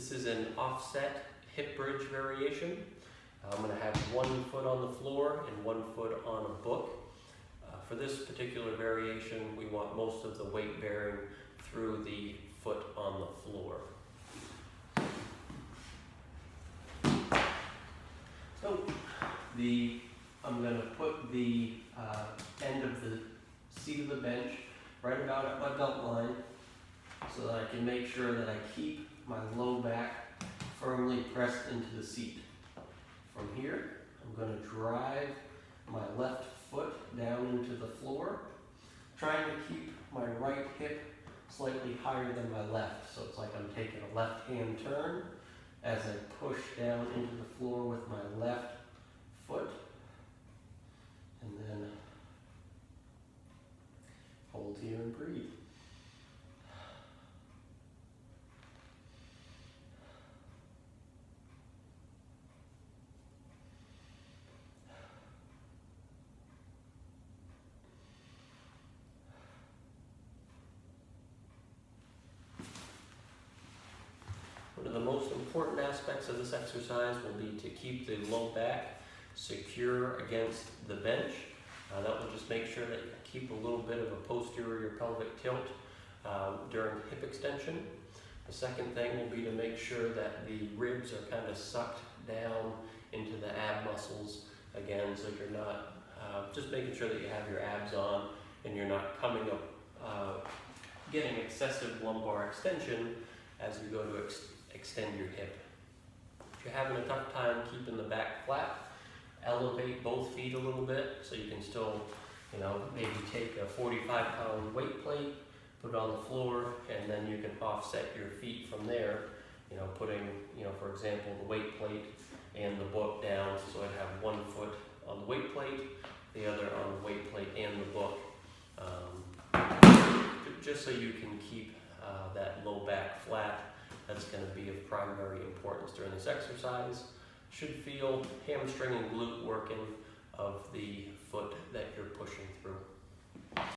This is an offset hip bridge variation. I'm going to have 1 foot on the floor and 1 foot on a book. For this particular variation, we want most of the weight bearing through the foot on the floor. So I'm going to put the end of the seat of the bench right about at my belt line so that I can make sure that I keep my low back firmly pressed into the seat. From here, I'm going to drive my left foot down into the floor, trying to keep my right hip slightly higher than my left. So it's like I'm taking a left-hand turn as I push down into the floor with my left foot, and then hold here and breathe. One of the most important aspects of this exercise will be to keep the low back secure against the bench. That will just make sure that you keep a little bit of a posterior pelvic tilt during hip extension. The second thing will be to make sure that the ribs are kind of sucked down into the ab muscles again, so you're not, just making sure that you have your abs on and you're not coming up, getting excessive lumbar extension as you go to extend your hip. If you're having a tough time keeping the back flat, elevate both feet a little bit so you can still, maybe take a 45-pound weight plate, put it on the floor, and then you can offset your feet from there, putting, for example, the weight plate and the book down, so I'd have 1 foot on the weight plate, the other on the weight plate and the book, just so you can keep that low back flat. That's going to be of primary importance during this exercise. Should feel hamstring and glute working of the foot that you're pushing through.